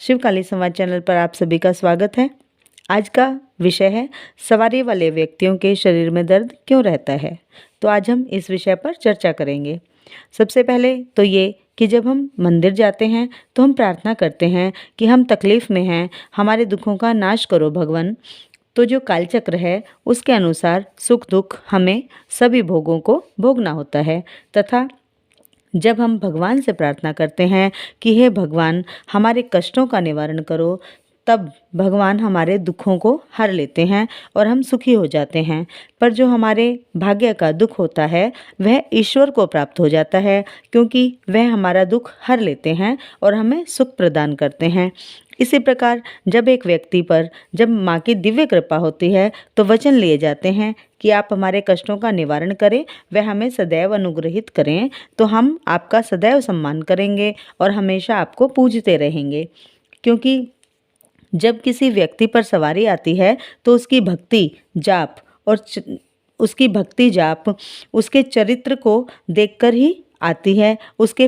शिवकाली संवाद चैनल पर आप सभी का स्वागत है। आज का विषय है सवारी वाले व्यक्तियों के शरीर में दर्द क्यों रहता है। तो आज हम इस विषय पर चर्चा करेंगे। सबसे पहले तो ये कि जब हम मंदिर जाते हैं तो हम प्रार्थना करते हैं कि हम तकलीफ़ में हैं, हमारे दुखों का नाश करो भगवान। तो जो कालचक्र है उसके अनुसार सुख दुख हमें सभी भोगों को भोगना होता है तथा जब हम भगवान से प्रार्थना करते हैं कि हे भगवान हमारे कष्टों का निवारण करो, तब भगवान हमारे दुखों को हर लेते हैं और हम सुखी हो जाते हैं। पर जो हमारे भाग्य का दुख होता है वह ईश्वर को प्राप्त हो जाता है, क्योंकि वह हमारा दुख हर लेते हैं और हमें सुख प्रदान करते हैं। इसी प्रकार जब एक व्यक्ति पर जब माँ की दिव्य कृपा होती है तो वचन लिए जाते हैं कि आप हमारे कष्टों का निवारण करें, वह हमें सदैव अनुग्रहित करें, तो हम आपका सदैव सम्मान करेंगे और हमेशा आपको पूजते रहेंगे। क्योंकि जब किसी व्यक्ति पर सवारी आती है तो उसकी भक्ति जाप उसके चरित्र को देखकर ही आती है, उसके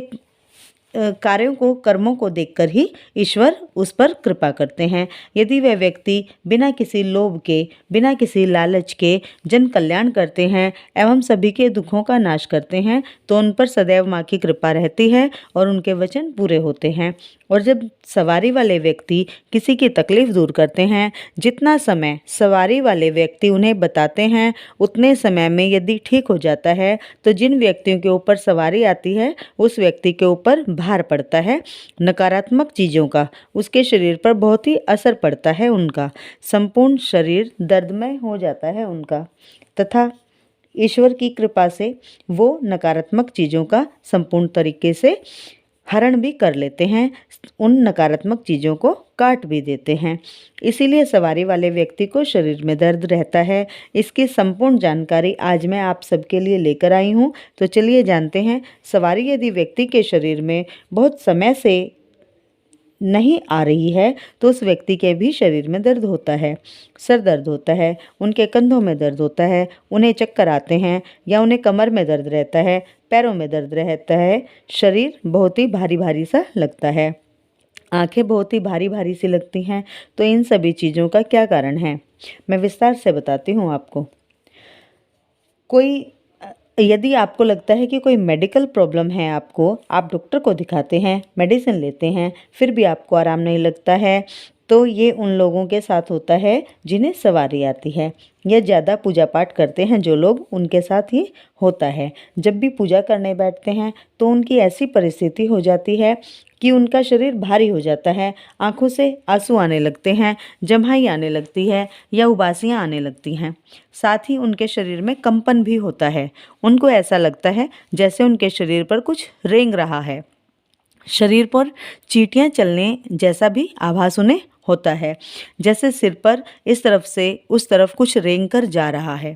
कार्यों को कर्मों को देखकर ही ईश्वर उस पर कृपा करते हैं। यदि वह व्यक्ति बिना किसी लोभ के, बिना किसी लालच के जन कल्याण करते हैं एवं सभी के दुखों का नाश करते हैं तो उन पर सदैव माँ की कृपा रहती है और उनके वचन पूरे होते हैं। और जब सवारी वाले व्यक्ति किसी की तकलीफ दूर करते हैं, जितना समय सवारी वाले व्यक्ति उन्हें बताते हैं उतने समय में यदि ठीक हो जाता है तो जिन व्यक्तियों के ऊपर सवारी आती है उस व्यक्ति के ऊपर भार पड़ता है, नकारात्मक चीज़ों का उसके शरीर पर बहुत ही असर पड़ता है, उनका संपूर्ण शरीर दर्दमय हो जाता है उनका, तथा ईश्वर की कृपा से वो नकारात्मक चीज़ों का संपूर्ण तरीके से हरण भी कर लेते हैं, उन नकारात्मक चीज़ों को काट भी देते हैं। इसीलिए सवारी वाले व्यक्ति को शरीर में दर्द रहता है। इसकी संपूर्ण जानकारी आज मैं आप सबके लिए लेकर आई हूँ। तो चलिए जानते हैं। सवारी यदि व्यक्ति के शरीर में बहुत समय से नहीं आ रही है तो उस व्यक्ति के भी शरीर में दर्द होता है, सर दर्द होता है, उनके कंधों में दर्द होता है, उन्हें चक्कर आते हैं या उन्हें कमर में दर्द रहता है, पैरों में दर्द रहता है, शरीर बहुत ही भारी भारी सा लगता है, आंखें बहुत ही भारी भारी सी लगती हैं। तो इन सभी चीज़ों का क्या कारण है मैं विस्तार से बताती हूँ आपको। यदि आपको लगता है कि कोई मेडिकल प्रॉब्लम है, आप डॉक्टर को दिखाते हैं, मेडिसिन लेते हैं, फिर भी आपको आराम नहीं लगता है, तो ये उन लोगों के साथ होता है जिन्हें सवारी आती है या ज़्यादा पूजा पाठ करते हैं जो लोग, उनके साथ ही होता है। जब भी पूजा करने बैठते हैं तो उनकी ऐसी परिस्थिति हो जाती है कि उनका शरीर भारी हो जाता है, आंखों से आंसू आने लगते हैं, जम्हाई आने लगती है या उबासियाँ आने लगती हैं। साथ ही उनके शरीर में कंपन भी होता है। उनको ऐसा लगता है जैसे उनके शरीर पर कुछ रेंग रहा है, शरीर पर चींटियाँ चलने जैसा भी आभास उन्हें होता है, जैसे सिर पर इस तरफ से उस तरफ कुछ रेंग कर जा रहा है।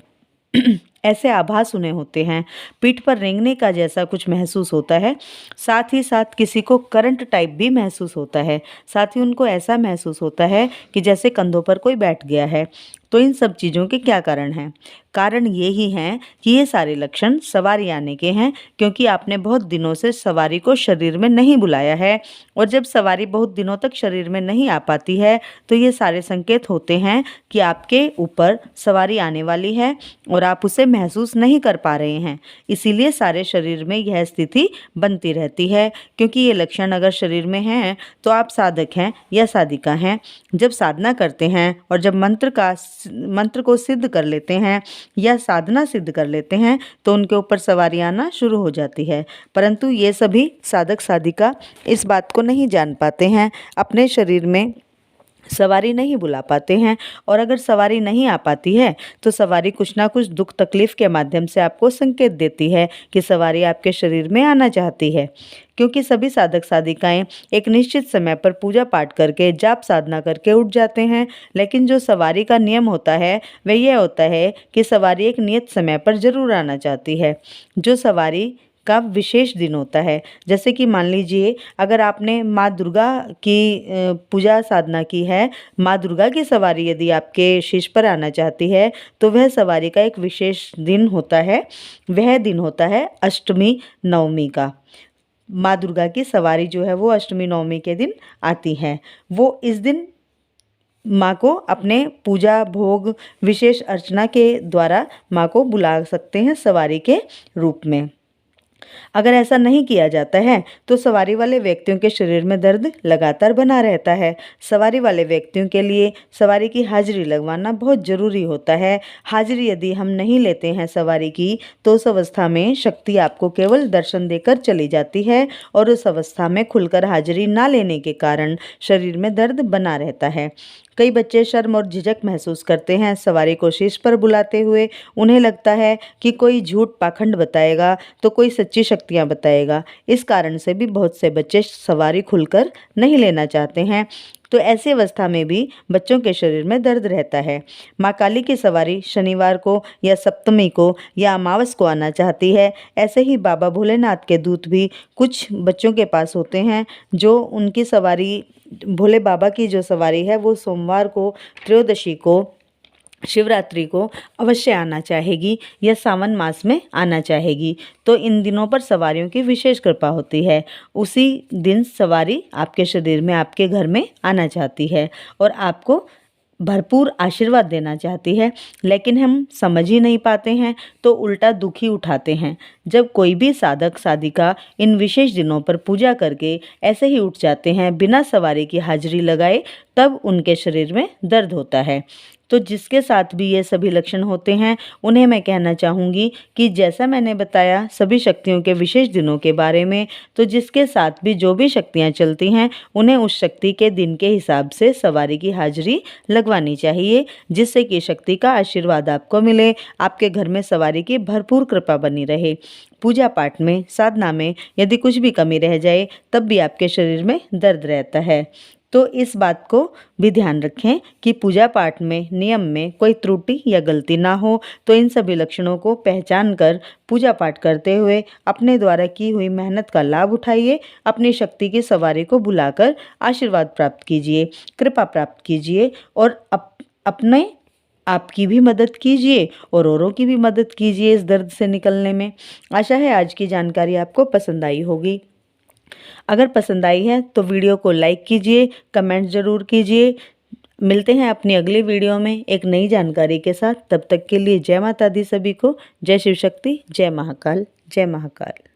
ऐसे आभास उन्हें होते हैं। पीठ पर रेंगने का जैसा कुछ महसूस होता है। साथ ही साथ किसी को करंट टाइप भी महसूस होता है। साथ ही उनको ऐसा महसूस होता है कि जैसे कंधों पर कोई बैठ गया है। तो इन सब चीज़ों के क्या कारण हैं? कारण ये ही हैं कि ये सारे लक्षण सवारी आने के हैं, क्योंकि आपने बहुत दिनों से सवारी को शरीर में नहीं बुलाया है। और जब सवारी बहुत दिनों तक शरीर में नहीं आ पाती है तो ये सारे संकेत होते हैं कि आपके ऊपर सवारी आने वाली है और आप उसे महसूस नहीं कर पा रहे हैं। इसीलिए सारे शरीर में यह स्थिति बनती रहती है, क्योंकि ये लक्षण अगर शरीर में हैं तो आप साधक हैं या साधिका हैं। जब साधना करते हैं और जब मंत्र को सिद्ध कर लेते हैं या साधना सिद्ध कर लेते हैं तो उनके ऊपर सवारी आना शुरू हो जाती है। परंतु ये सभी साधक साधिका इस बात को नहीं जान पाते हैं, अपने शरीर में सवारी नहीं बुला पाते हैं। और अगर सवारी नहीं आ पाती है तो सवारी कुछ ना कुछ दुख तकलीफ के माध्यम से आपको संकेत देती है कि सवारी आपके शरीर में आना चाहती है। क्योंकि सभी साधक साधिकाएं एक निश्चित समय पर पूजा पाठ करके जाप साधना करके उठ जाते हैं, लेकिन जो सवारी का नियम होता है वह यह होता है कि सवारी एक नियत समय पर जरूर आना चाहती है। जो सवारी का विशेष दिन होता है, जैसे कि मान लीजिए अगर आपने माँ दुर्गा की पूजा साधना की है, माँ दुर्गा की सवारी यदि आपके शीश पर आना चाहती है तो वह सवारी का एक विशेष दिन होता है। वह दिन होता है अष्टमी नवमी का। माँ दुर्गा की सवारी जो है वो अष्टमी नवमी के दिन आती है। वो इस दिन माँ को अपने पूजा भोग विशेष अर्चना के द्वारा माँ को बुला सकते हैं सवारी के रूप में। अगर ऐसा नहीं किया जाता है तो सवारी वाले व्यक्तियों के शरीर में दर्द लगातार बना रहता है। सवारी वाले व्यक्तियों के लिए सवारी की हाजिरी लगवाना बहुत ज़रूरी होता है। हाजिरी यदि हम नहीं लेते हैं सवारी की तो उस अवस्था में शक्ति आपको केवल दर्शन देकर चली जाती है और उस अवस्था में खुलकर हाजिरी ना लेने के कारण शरीर में दर्द बना रहता है। कई बच्चे शर्म और झिझक महसूस करते हैं सवारी को शीश पर बुलाते हुए। उन्हें लगता है कि कोई झूठ पाखंड बताएगा तो कोई सच्ची शक्तियाँ बताएगा। इस कारण से भी बहुत से बच्चे सवारी खुलकर नहीं लेना चाहते हैं। तो ऐसी अवस्था में भी बच्चों के शरीर में दर्द रहता है। माँ काली की सवारी शनिवार को या सप्तमी को या अमावस को आना चाहती है। ऐसे ही बाबा भोलेनाथ के दूत भी कुछ बच्चों के पास होते हैं जो उनकी सवारी, भोले बाबा की जो सवारी है वो सोमवार को, त्रयोदशी को, शिवरात्रि को अवश्य आना चाहेगी या सावन मास में आना चाहेगी। तो इन दिनों पर सवारियों की विशेष कृपा होती है। उसी दिन सवारी आपके शरीर में, आपके घर में आना चाहती है और आपको भरपूर आशीर्वाद देना चाहती है, लेकिन हम समझ ही नहीं पाते हैं तो उल्टा दुखी उठाते हैं। जब कोई भी साधक साधिका इन विशेष दिनों पर पूजा करके ऐसे ही उठ जाते हैं बिना सवारी की हाजिरी लगाए, तब उनके शरीर में दर्द होता है। तो जिसके साथ भी ये सभी लक्षण होते हैं उन्हें मैं कहना चाहूँगी कि जैसा मैंने बताया सभी शक्तियों के विशेष दिनों के बारे में, तो जिसके साथ भी जो भी शक्तियाँ चलती हैं उन्हें उस शक्ति के दिन के हिसाब से सवारी की हाजिरी लगवानी चाहिए, जिससे कि शक्ति का आशीर्वाद आपको मिले, आपके घर में सवारी की भरपूर कृपा बनी रहे। पूजा पाठ में, साधना में यदि कुछ भी कमी रह जाए तब भी आपके शरीर में दर्द रहता है। तो इस बात को भी ध्यान रखें कि पूजा पाठ में, नियम में कोई त्रुटि या गलती ना हो। तो इन सभी लक्षणों को पहचान कर पूजा पाठ करते हुए अपने द्वारा की हुई मेहनत का लाभ उठाइए। अपनी शक्ति की सवारी को बुलाकर आशीर्वाद प्राप्त कीजिए, कृपा प्राप्त कीजिए और अपने आपकी भी मदद कीजिए और औरों की भी मदद कीजिए इस दर्द से निकलने में। आशा है आज की जानकारी आपको पसंद आई होगी। अगर पसंद आई है तो वीडियो को लाइक कीजिए, कमेंट ज़रूर कीजिए। मिलते हैं अपनी अगली वीडियो में एक नई जानकारी के साथ। तब तक के लिए जय माता दी सभी को। जय शिव शक्ति, जय महाकाल, जय महाकाल।